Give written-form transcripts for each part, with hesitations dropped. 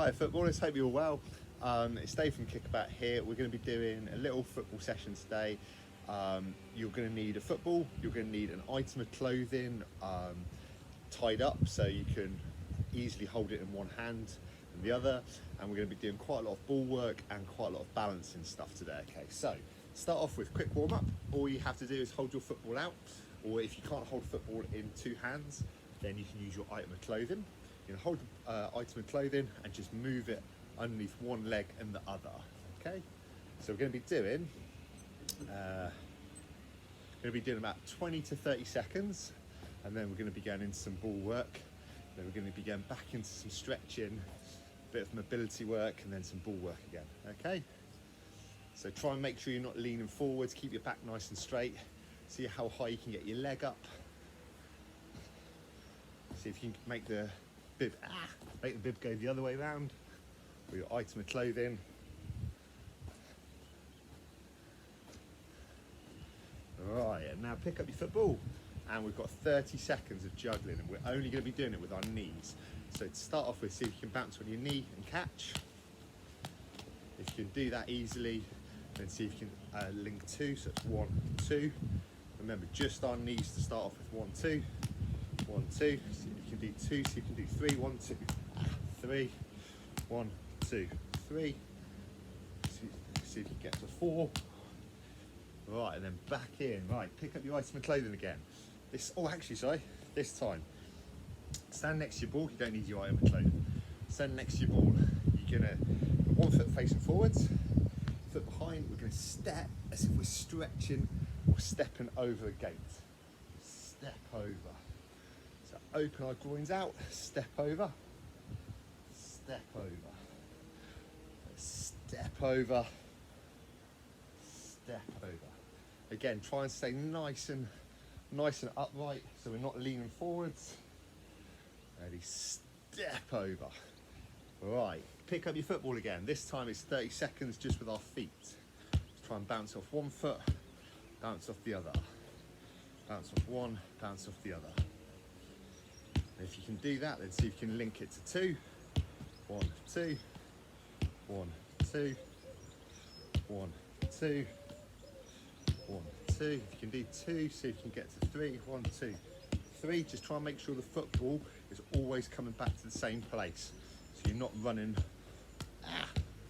Hi footballers, hope you're well. It's Dave from Kick-a-bout here. We're going to be doing a little football session today. You're going to need a football, you're going to need an item of clothing tied up so you can easily hold it in one hand and the other, and we're going to be doing quite a lot of ball work and quite a lot of balancing stuff today. Okay, so start off with quick warm-up. All you have to do is hold your football out, or if you can't hold football in two hands, then you can use your item of clothing. You can hold the item of clothing and just move it underneath one leg and the other. Okay, so we're going to be doing about 20 to 30 seconds, and then we're going to be going into some ball work. Then we're going to be going back into some stretching, a bit of mobility work, and then some ball work again. Okay, so try and make sure you're not leaning forwards. Keep your back nice and straight. See how high you can get your leg up. See if you can make the bib go the other way around with your item of clothing. Right, and now pick up your football, and we've got 30 seconds of juggling, and we're only going to be doing it with our knees. So to start off with, see if you can bounce on your knee and catch. If you can do that easily, then see if you can link two, so it's 1, 2. Remember, just our knees to start off with. 1, 2, 1, 2. See if you can do 2, see if you can do 3, 1, 2, 3, 1, 2, 3. See if you can get to 4. Right, and then back in. Right, pick up your item of clothing again. This time, stand next to your ball. You don't need your item of clothing. Stand next to your ball. You're gonna put one foot facing forwards, foot behind. We're gonna step as if we're stretching or stepping over a gate. Step over. So open our groins out, step over, step over, step over, step over. Again, try and stay nice and upright so we're not leaning forwards. Ready, step over. Right, pick up your football again. This time it's 30 seconds just with our feet. Let's try and bounce off one foot, bounce off the other. Bounce off one, bounce off the other. And if you can do that, then see if you can link it to 2. 1, 2, 1, 2, 1, 2, 1, 2. If you can do 2, see if you can get to 3. 1, 2, 3. Just try and make sure the football is always coming back to the same place, so you're not running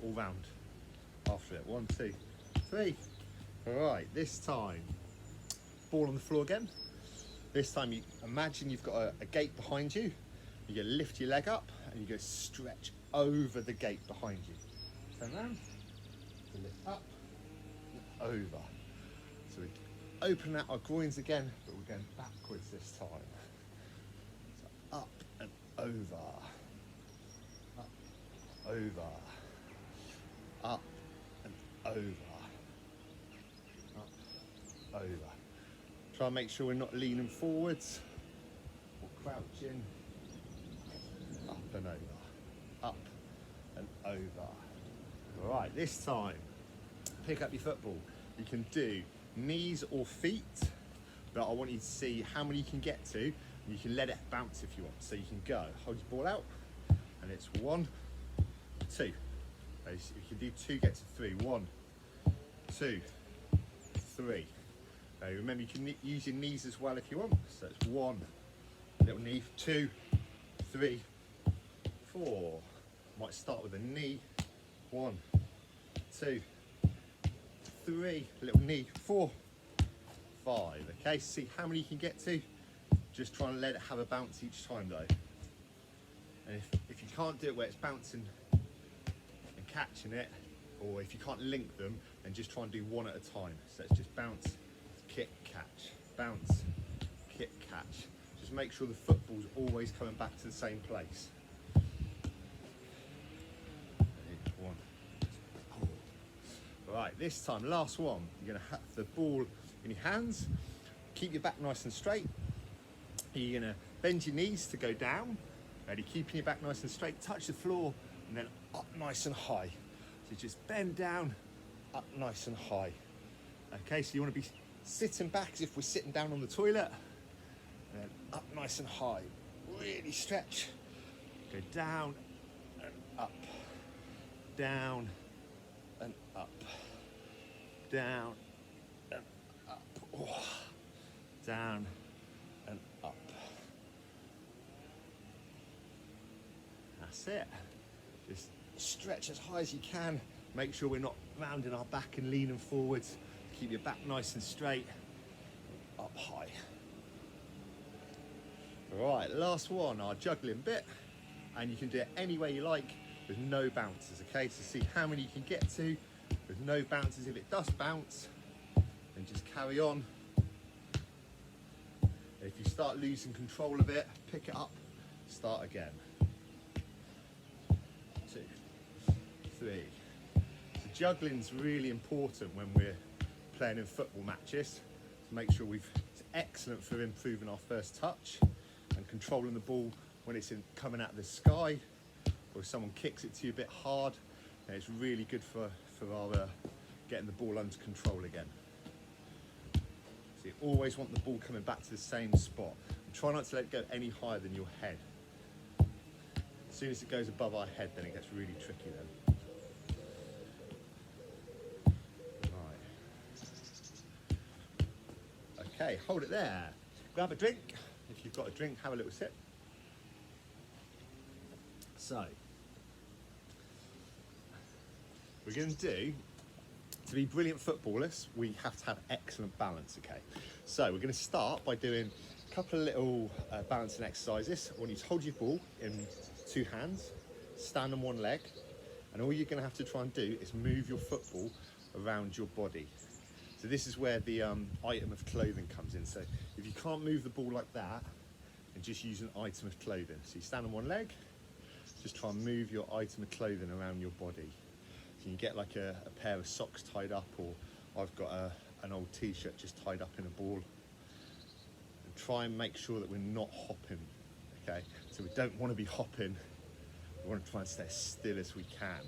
all round after it. 1, 2, 3. All right, this time, ball on the floor again. This time, you imagine you've got a gate behind you. You're gonna lift your leg up and you're gonna stretch over the gate behind you. Turn around, lift up, and over. So we're opening out our groins again, but we're going backwards this time. So up and over, up, over, up and over, up, over. Try and make sure we're not leaning forwards or crouching. Up and over, up and over. All right, this time, pick up your football. You can do knees or feet, but I want you to see how many you can get to, and you can let it bounce if you want. So you can go, hold your ball out, and it's 1, 2. Okay, so you can do 2, get to 3. 1, 2, 3. Okay, remember, you can use your knees as well if you want. So it's 1, little knee, 2, 3, 4. Might start with a knee. 1, 2, 3, little knee, 4, 5. Okay, see how many you can get to. Just try and let it have a bounce each time though. And if you can't do it where it's bouncing and catching it, or if you can't link them, then just try and do one at a time. So it's just bounce, kick, catch, bounce, kick, catch. Just make sure the football's always coming back to the same place. Right, this time, last one. You're gonna have the ball in your hands. Keep your back nice and straight. You're gonna bend your knees to go down. Ready, keeping your back nice and straight. Touch the floor and then up nice and high. So just bend down, up nice and high. Okay, so you wanna be sitting back as if we're sitting down on the toilet. And then up nice and high. Really stretch. Go down and up, down and up, down and up, oh, down and up. That's it. Just stretch as high as you can. Make sure we're not rounding our back and leaning forwards. Keep your back nice and straight. Up high. Right, last one, our juggling bit. And you can do it any way you like with no bounces, okay? So see how many you can get to with no bounces. If it does bounce, then just carry on. And if you start losing control of it, pick it up, start again. 2, 3. So juggling's really important when we're playing in football matches. To make sure it's excellent for improving our first touch and controlling the ball when it's coming out of the sky, or if someone kicks it to you a bit hard, then it's really good for our getting the ball under control again. So you always want the ball coming back to the same spot. And try not to let it go any higher than your head. As soon as it goes above our head, then it gets really tricky then. Right. Okay, hold it there. Grab a drink. If you've got a drink, have a little sip. So, we're going to do, to be brilliant footballers, we have to have excellent balance, okay? So, we're going to start by doing a couple of little balancing exercises. I want you to hold your ball in 2 hands, stand on one leg, and all you're going to have to try and do is move your football around your body. So this is where the item of clothing comes in. So if you can't move the ball like that, and just use an item of clothing. So you stand on one leg, just try and move your item of clothing around your body. So you can get like a pair of socks tied up, or I've got an old t-shirt just tied up in a ball. And try and make sure that we're not hopping, okay? So we don't want to be hopping, we want to try and stay as still as we can.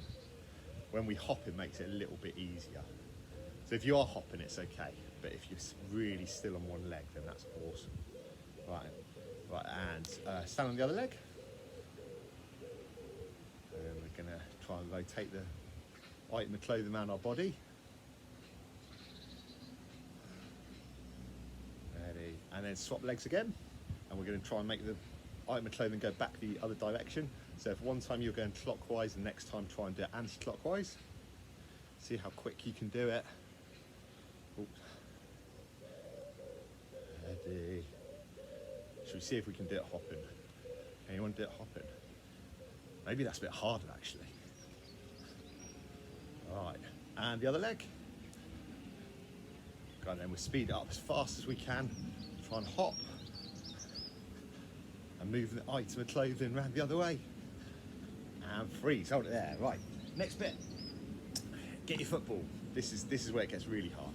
When we hop, it makes it a little bit easier. So if you are hopping, it's okay, but if you're really still on one leg, then that's awesome. Right, and stand on the other leg. And we're gonna try and rotate the item of clothing around our body. Ready, and then swap legs again. And we're gonna try and make the item of clothing go back the other direction. So if one time you're going clockwise, the next time try and do it anti-clockwise. See how quick you can do it. Oops. Ready. Should we see if we can do it hopping? Anyone do it hopping? Maybe that's a bit harder actually. Alright, and the other leg. Go on then, we'll speed it up as fast as we can. Try and hop. And move the item of clothing around the other way. And freeze, hold it there. Right, next bit. Get your football. This is where it gets really hard.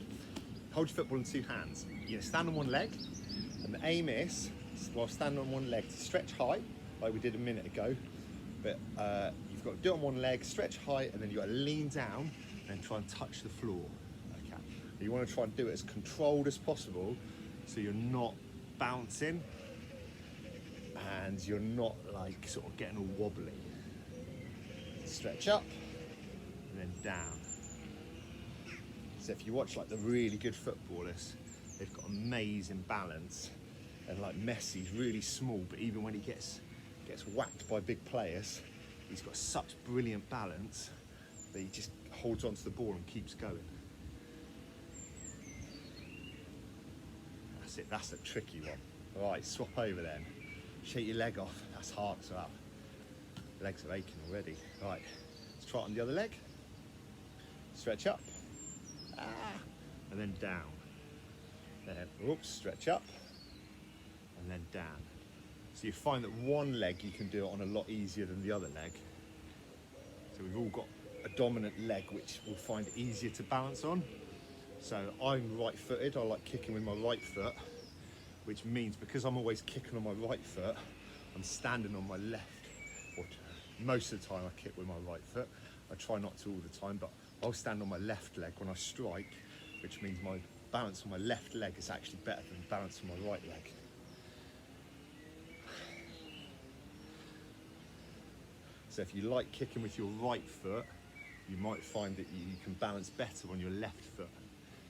Hold your football in 2 hands. You're gonna stand on one leg, and the aim is, while standing on one leg, to stretch high, like we did a minute ago. But you've got to do it on one leg, stretch high, and then you've got to lean down and try and touch the floor. Okay. You want to try and do it as controlled as possible, so you're not bouncing and you're not like sort of getting all wobbly. Stretch up and then down. So if you watch like the really good footballers, they've got amazing balance, and like Messi's really small, but even when he gets whacked by big players, he's got such brilliant balance that he just holds onto the ball and keeps going. That's it, that's a tricky one. All right, swap over then. Shake your leg off, that's hard as well. Legs are aching already. Right, let's try it on the other leg. Stretch up, and then down. Then, oops, stretch up, and then down. So you find that one leg you can do it on a lot easier than the other leg. So we've all got a dominant leg which we'll find easier to balance on. So I'm right-footed, I like kicking with my right foot, which means because I'm always kicking on my right foot, I'm standing on my left. Or most of the time I kick with my right foot. I try not to all the time, but I'll stand on my left leg when I strike, which means my balance on my left leg is actually better than balance on my right leg. So if you like kicking with your right foot, you might find that you can balance better on your left foot.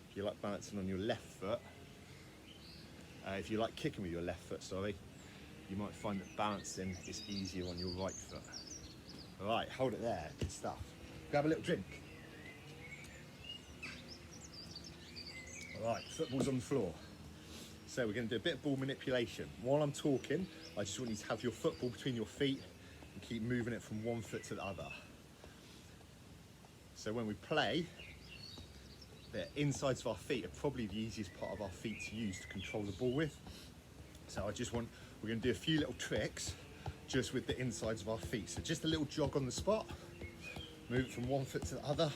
If you like balancing on your left foot, if you like kicking with your left foot, sorry, you might find that balancing is easier on your right foot. All right, hold it there, good stuff. Grab a little drink. All right, football's on the floor. So we're going to do a bit of ball manipulation. While I'm talking, I just want you to have your football between your feet and keep moving it from one foot to the other. So when we play, the insides of our feet are probably the easiest part of our feet to use to control the ball with. So we're going to do a few little tricks just with the insides of our feet. So just a little jog on the spot, move it from one foot to the other,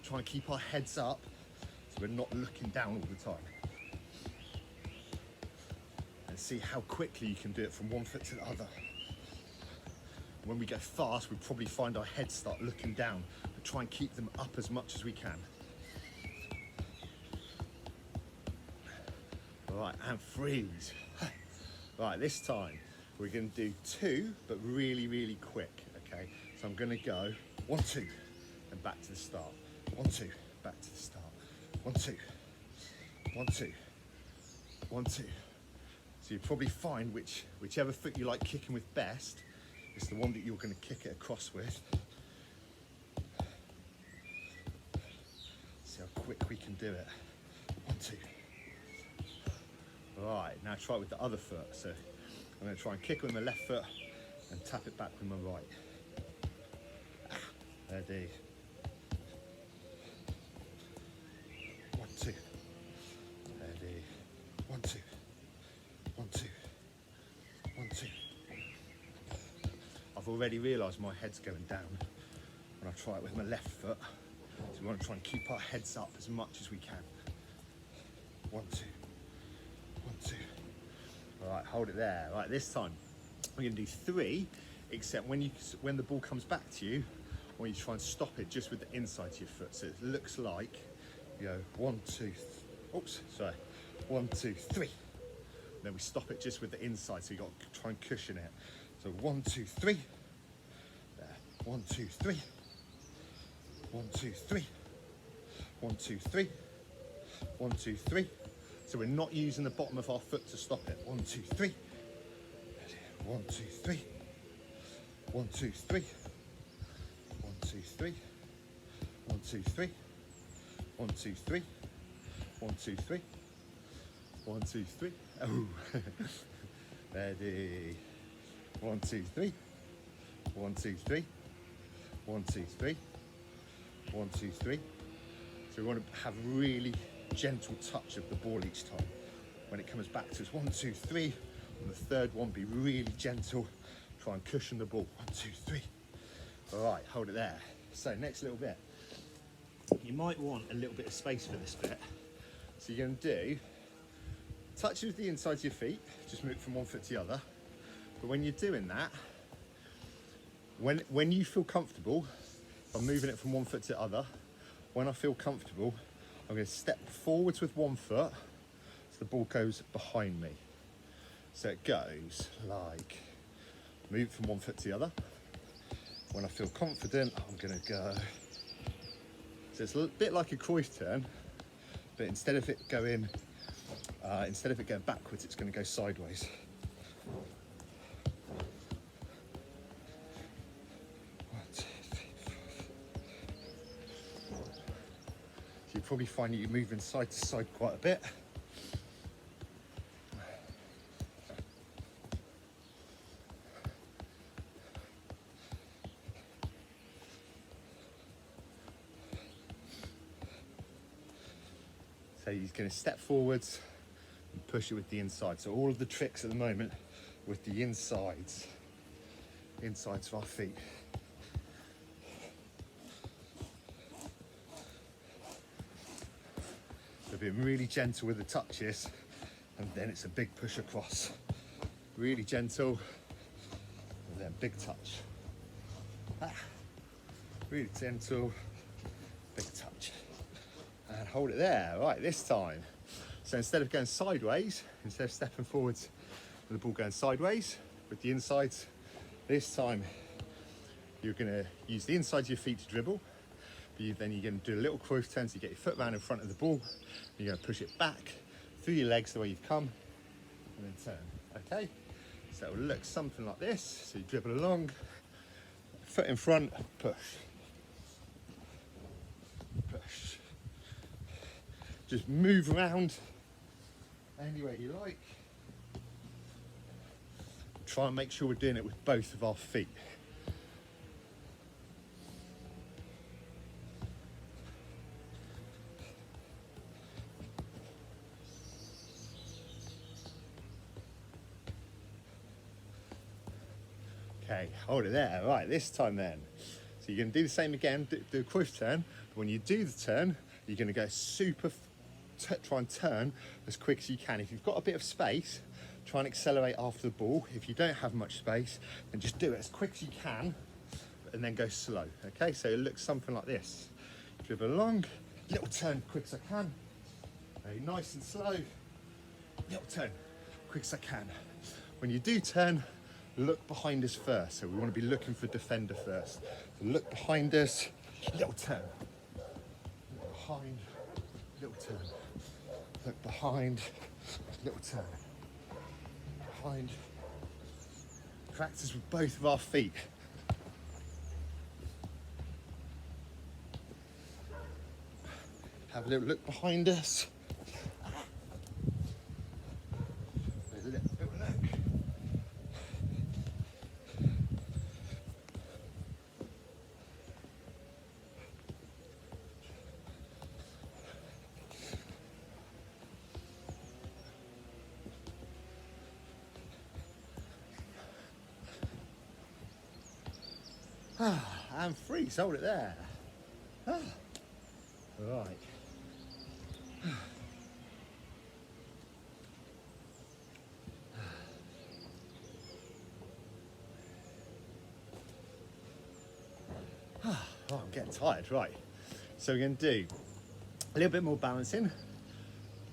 try and keep our heads up so we're not looking down all the time. And see how quickly you can do it from one foot to the other. When we go fast, we probably find our heads start looking down, but try and keep them up as much as we can. All right, and freeze. Right, this time we're going to do 2, but really, really quick, okay? So I'm going to go 1, 2, and back to the start. 1, 2, back to the start. 1, 2, 1, 2, 1, 2. So you probably find whichever foot you like kicking with best is the one that you're going to kick it across with. See how quick we can do it. 1, 2. All right, now try it with the other foot. So I'm going to try and kick with my left foot and tap it back with my right. Ready. 1, 2. Ready. 1, 2. 1, 2. 1, 2. I've already realised my head's going down when I try it with my left foot. So we want to try and keep our heads up as much as we can. 1, 2. 1, 2. All right, hold it there. Right, this time we're going to do 3, except when the ball comes back to you, I want you to try and stop it just with the inside of your foot. So it looks like you go 1, 2, oops, sorry, 1, 2, 3. Then we stop it just with the inside, so you got to try and cushion it. So 1, 2, 3. There. 1, 2, 3. 1, 2, 3. 1, 2, 3. 1, 2, 3. So we're not using the bottom of our foot to stop it. 1, 2, 3. 1, 2, 3. 1, 2, 3. 1, 2, 3. 1, 2, 3. 1, 2, 3. 1, 2, 3. 1, 2, 3. Oh, ready. 1, 2, 3. 1, 2, 3. 1, 2, 3. 1, 2, 3. So we want to have really gentle touch of the ball each time. When it comes back to us, 1, 2, 3. On the third one, be really gentle. Try and cushion the ball. 1, 2, 3. All right, hold it there. So next little bit. You might want a little bit of space for this bit. So you're going to do touch with the insides of your feet. Just move from one foot to the other. But when you're doing that, when you feel comfortable, I'm moving it from one foot to the other. When I feel comfortable, I'm going to step forwards with one foot so the ball goes behind me. So it goes like, move from one foot to the other. When I feel confident, I'm going to go. So it's a bit like a Cruyff turn, but instead of it going backwards, it's going to go sideways. 1, 2, 3, 4. So you probably find that you're moving side to side quite a bit. So he's going to step forwards and push it with the inside. So all of the tricks at the moment with the insides of our feet. So being really gentle with the touches, and then it's a big push across. Really gentle, and then big touch. Really gentle, big touch. And hold it there. Right, this time. So instead of going sideways, instead of stepping forwards with the ball going sideways with the insides, this time you're going to use the inside of your feet to dribble. Then you're going to do a little cross turn, so you get your foot round in front of the ball. You're going to push it back through your legs the way you've come, and then turn. Okay? So it will look something like this. So you dribble along, foot in front, push. Push. Just move around any way you like. Try and make sure we're doing it with both of our feet. Okay, hold it there. Right, this time then. So you're going to do the same again, do a cross turn. But when you do the turn, you're going to go try and turn as quick as you can. If you've got a bit of space, try and accelerate after the ball. If you don't have much space, then just do it as quick as you can and then go slow. Okay, so it looks something like this. Dribble along, little turn, quick as I can. Very nice and slow. Little turn, quick as I can. When you do turn, look behind us first. So we want to be looking for defender first. So look behind us, little turn. Look behind, little turn. Look behind, little turn. Behind. Practice with both of our feet. Have a little look behind us. A little look. And freeze, hold it there. Right. Oh, I'm getting tired, right. So we're going to do a little bit more balancing,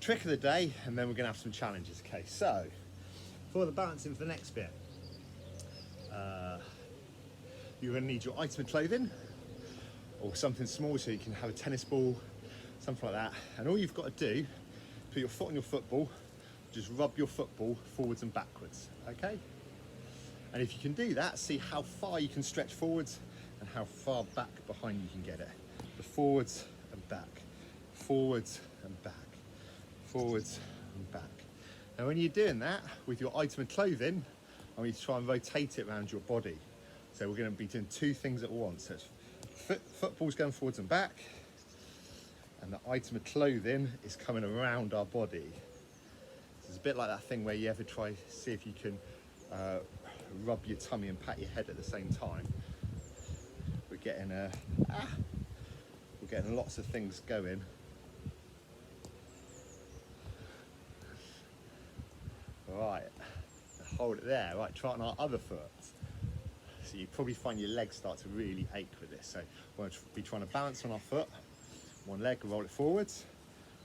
trick of the day, and then we're going to have some challenges. Okay, so for the balancing for the next bit, you're going to need your item of clothing or something small, so you can have a tennis ball, something like that. And all you've got to do, put your foot on your football, just rub your football forwards and backwards, okay? And if you can do that, see how far you can stretch forwards and how far back behind you can get it. The forwards and back, forwards and back, forwards and back. Now when you're doing that with your item of clothing, I want you to try and rotate it around your body. So we're going to be doing two things at once. So football's going forwards and back, and the item of clothing is coming around our body. So it's a bit like that thing where you ever try to see if you can rub your tummy and pat your head at the same time. We're getting lots of things going. Right, hold it there. Right, try it on our other foot. So you probably find your legs start to really ache with this. So we're going to be trying to balance on our foot. One leg, roll it forwards,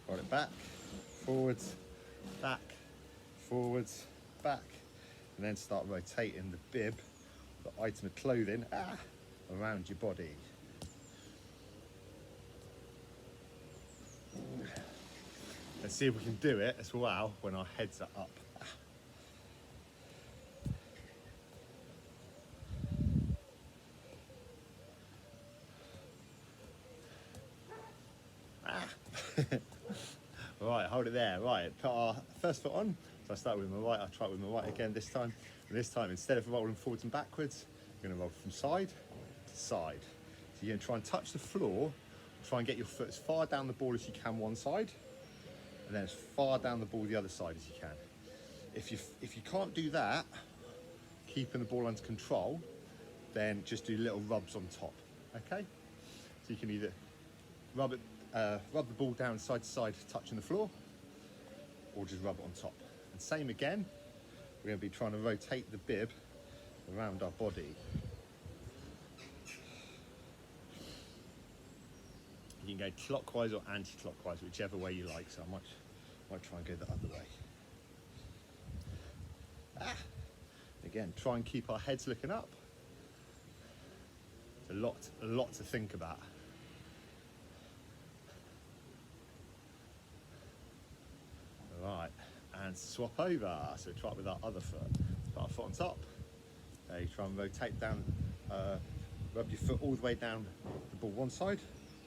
roll it back, forwards, back, forwards, back, and then start rotating the bib, the item of clothing, around your body. Let's see if we can do it as well when our heads are up. Right, hold it there. Right, put our first foot on. So I start with my right, I'll try it with my right again this time. And this time, instead of rolling forwards and backwards, you're going to roll from side to side. So you're going to try and touch the floor, try and get your foot as far down the ball as you can one side, and then as far down the ball the other side as you can. If you can't do that, keeping the ball under control, then just do little rubs on top, okay? So you can either rub the ball down side to side, touching the floor, or just rub it on top. And same again, we're going to be trying to rotate the bib around our body. You can go clockwise or anti-clockwise, whichever way you like, so I might try and go the other way. Again, try and keep our heads looking up. It's a lot to think about. Right, and swap over. So try it with our other foot. Put our foot on top. Okay, try and rotate down, rub your foot all the way down the ball one side,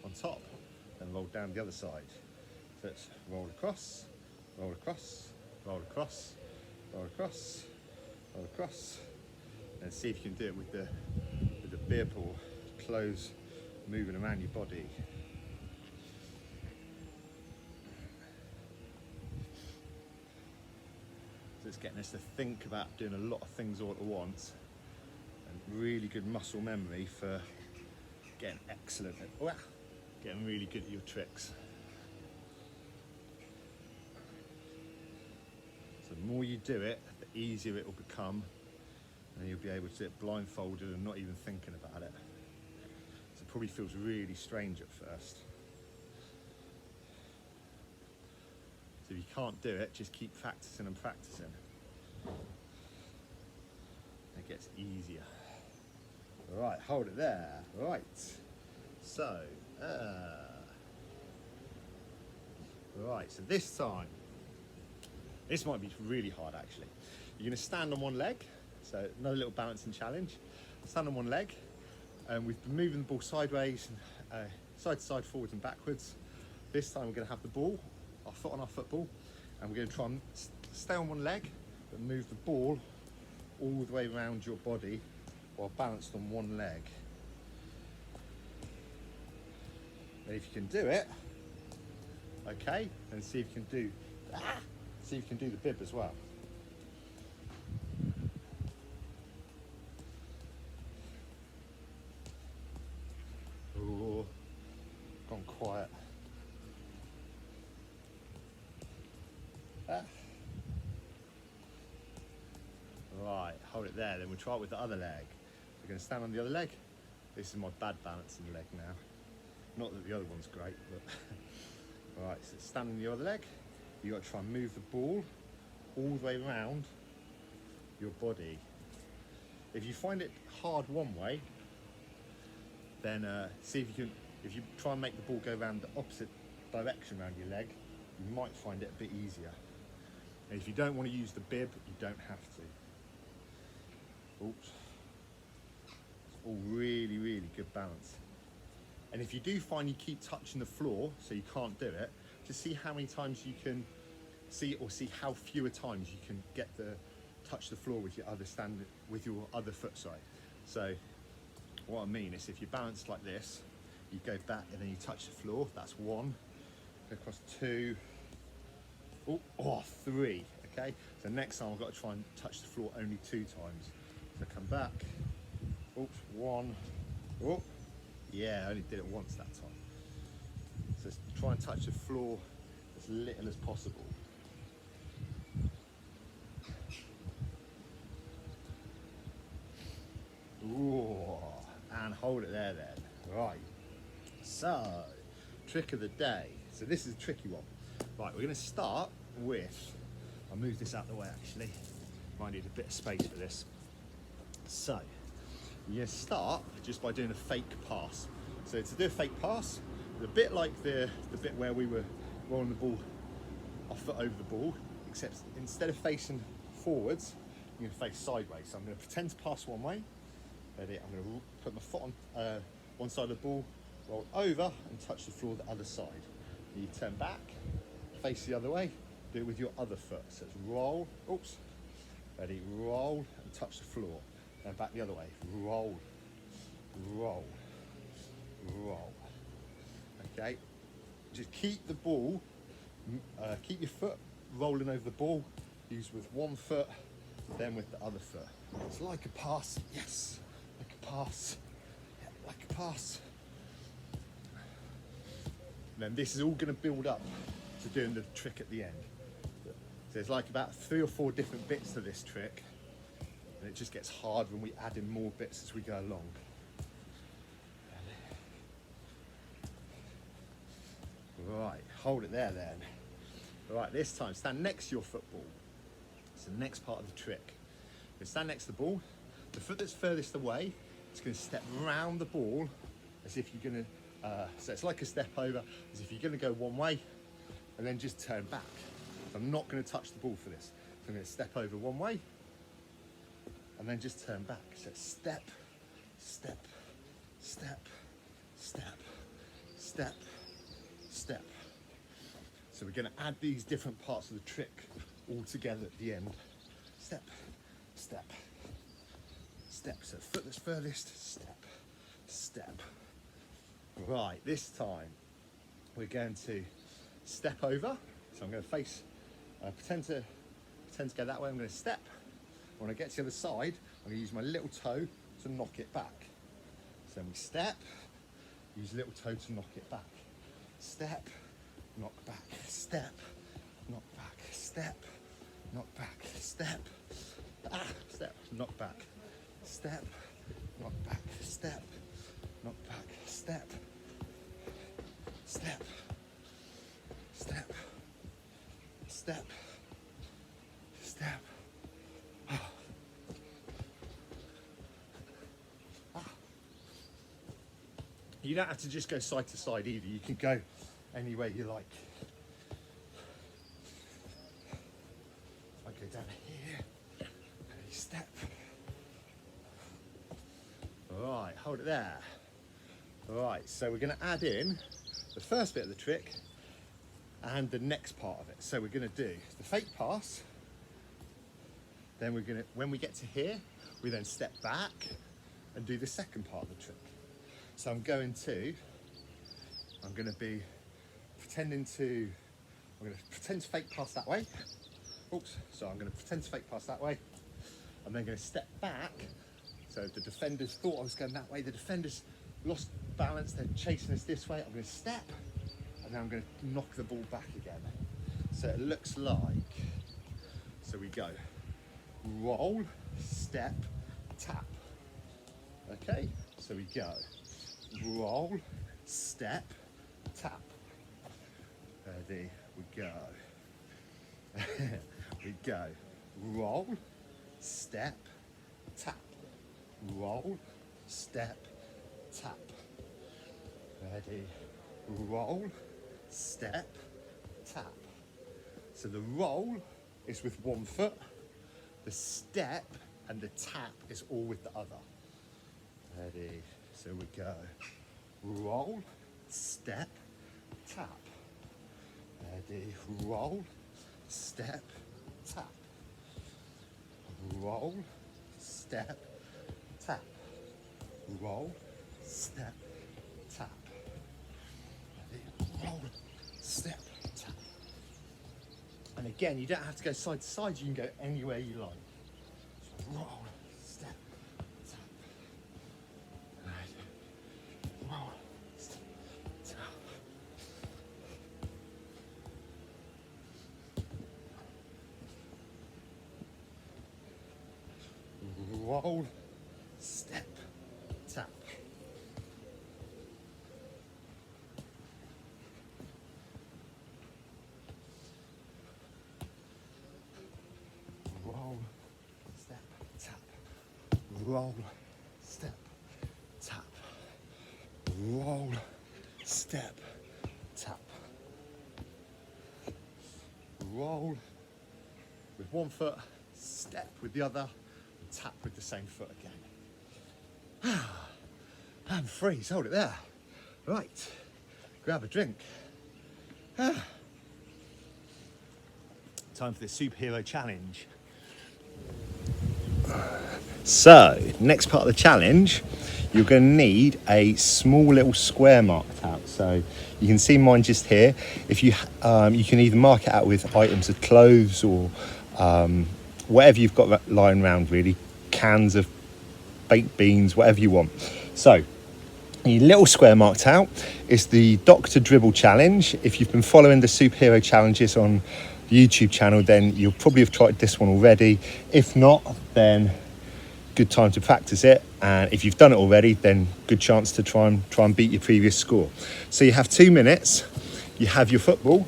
on top, then roll down the other side. So it's roll across, roll across, roll across, roll across, roll across, and see if you can do it with the beer ball, clothes moving around your body. So it's getting us to think about doing a lot of things all at once, and really good muscle memory for getting excellent at, getting really good at your tricks. So the more you do it, the easier it will become, and you'll be able to do it blindfolded and not even thinking about it. So it probably feels really strange at first. So if you can't do it, just keep practicing and practicing. It gets easier. All right, hold it there. Right. So, right, so this time, this might be really hard actually. You're gonna stand on one leg, so another little balancing challenge. Stand on one leg, and we've been moving the ball sideways, side to side, forwards and backwards. This time we're gonna have the ball, our foot on our football, and we're gonna try and stay on one leg, but move the ball all the way around your body while balanced on one leg. And if you can do it, okay, and see if you can do the bib as well. Oh, gone quiet. Right, hold it there, then we'll try it with the other leg. We're going to stand on the other leg. This is my bad balancing leg now. Not that the other one's great, but... Alright, so stand on the other leg. You've got to try and move the ball all the way around your body. If you find it hard one way, then see if you can, if you try and make the ball go around the opposite direction around your leg, you might find it a bit easier. And if you don't want to use the bib, you don't have to. Oops. It's all really, really good balance. And if you do find you keep touching the floor, so you can't do it, just see how many times you can see how fewer times you can get touch the floor with your other foot side. So what I mean is if you balance like this, you go back and then you touch the floor, that's one. Go across two, three, okay? So next time I've got to try and touch the floor only 2 times. So come back, oops, one, oh, yeah, I only did it once that time. So try and touch the floor as little as possible. Ooh, and hold it there then. Right, so, trick of the day. So this is a tricky one. Right, we're gonna start with, I'll move this out of the way actually. Might need a bit of space for this. So, you're gonna start just by doing a fake pass. So to do a fake pass, a bit like the bit where we were rolling the ball, our foot over the ball, except instead of facing forwards, you're gonna face sideways. So I'm gonna pretend to pass one way. Ready? I'm gonna put my foot on one side of the ball, roll over and touch the floor the other side. You turn back, face the other way, do it with your other foot. So it's roll, oops, ready, roll and touch the floor. Then back the other way, roll, roll, roll. Okay, just keep the ball, keep your foot rolling over the ball, use with one foot, then with the other foot. It's like a pass, yes, like a pass, yeah, like a pass. Then this is all going to build up to doing the trick at the end. So there's like about 3 or 4 different bits to this trick, and it just gets hard when we add in more bits as we go along. Right, hold it there then. Right, this time stand next to your football. It's the next part of the trick. You stand next to the ball. The foot that's furthest away It's going to step round the ball as if you're going to, so it's like a step over, as if you're going to go one way and then just turn back. So I'm not going to touch the ball for this. So I'm going to step over one way and then just turn back. So step, step, step, step, step, step. So we're going to add these different parts of the trick all together at the end. Step, step, step. So foot that's furthest, step, step. Right, this time we're going to step over. So I'm going to face, pretend to go that way. I'm going to step. When I get to the other side, I'm going to use my little toe to knock it back. So we step, use little toe to knock it back. Step, knock back, step, knock back, step, knock back, step, step, knock back, step, knock back, step, knock back, step, step, step, step, step. You don't have to just go side to side either. You can go anywhere you like. I go down here, step. All right, hold it there. All right, so we're going to add in the first bit of the trick and the next part of it. So we're going to do the fake pass. Then we're going to, when we get to here, we then step back and do the second part of the trick. So I'm going to be pretending to, I'm going to pretend to fake pass that way. Oops, so I'm going to pretend to fake pass that way. I'm then going to step back. So the defenders thought I was going that way. The defenders lost balance, they're chasing us this way. I'm going to step, and then I'm going to knock the ball back again. So it looks like, so we go, roll, step, tap. Okay, so we go. Roll, step, tap. Ready, we go. We go. Roll, step, tap. Roll, step, tap. Ready, roll, step, tap. So the roll is with one foot, the step and the tap is all with the other. Ready, so we go. Roll, step, tap. Ready, roll, step, tap. Roll, step, tap. Roll, step, tap. Ready, roll, step, tap. And again, you don't have to go side to side, you can go anywhere you like. So roll, step, tap. Ready, roll, step, tap. Roll, step, tap. Roll, step, tap. Roll, step, tap. Roll, step, tap. Roll with one foot, step with the other, and tap with the same foot again. And freeze, hold it there. Right, grab a drink. Time for the superhero challenge. So, next part of the challenge, you're going to need a small little square marked out. So you can see mine just here. If you you can either mark it out with items of clothes or whatever you've got lying around, really, cans of baked beans, whatever you want. So your little square marked out is the Dr. Dribble challenge. If you've been following the superhero challenges on the YouTube channel, then you'll probably have tried this one already. If not, then good time to practice it. And if you've done it already, then good chance to try and beat your previous score. So you have 2 minutes. You have your football.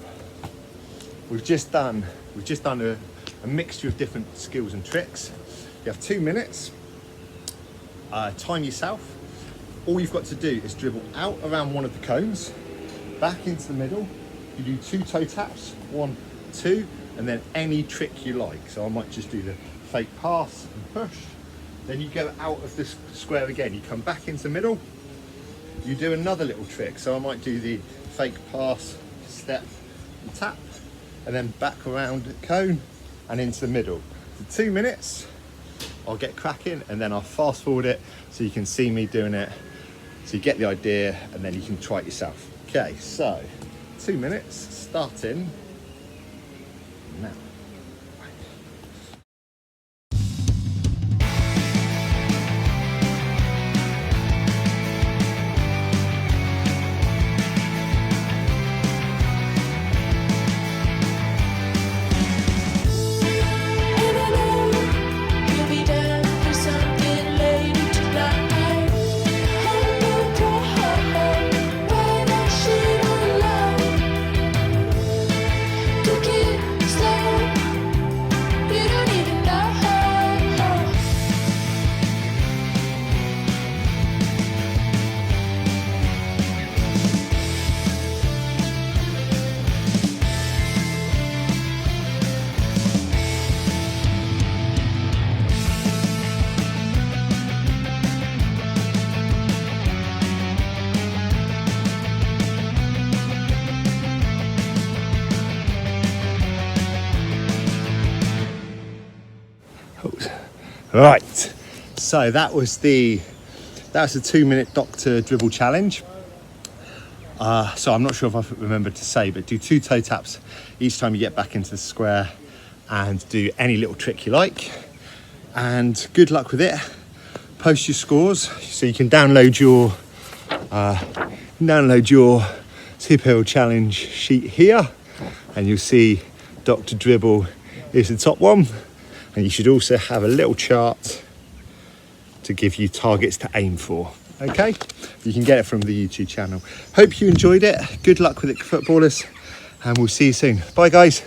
We've just done a mixture of different skills and tricks. You have 2 minutes. time yourself. All you've got to do is dribble out around one of the cones, back into the middle. You do 2 toe taps, 1, 2, and then any trick you like. So I might just do the fake pass and push. Then you go out of this square again. You come back into the middle. You do another little trick. So I might do the fake pass, step, and tap, and then back around the cone and into the middle. For 2 minutes, I'll get cracking, and then I'll fast forward it so you can see me doing it. So you get the idea, and then you can try it yourself. Okay, so 2 minutes, starting now. Right, so that was the 2-minute doctor dribble challenge. So I'm not sure if I remembered to say, but do 2 toe taps each time you get back into the square, and do any little trick you like. And good luck with it. Post your scores so you can download your superhero challenge sheet here, and you'll see Dr. Dribble is the top one. And you should also have a little chart to give you targets to aim for. Okay, you can get it from the YouTube channel. Hope you enjoyed it. Good luck with it, footballers, and we'll see you soon. Bye, guys.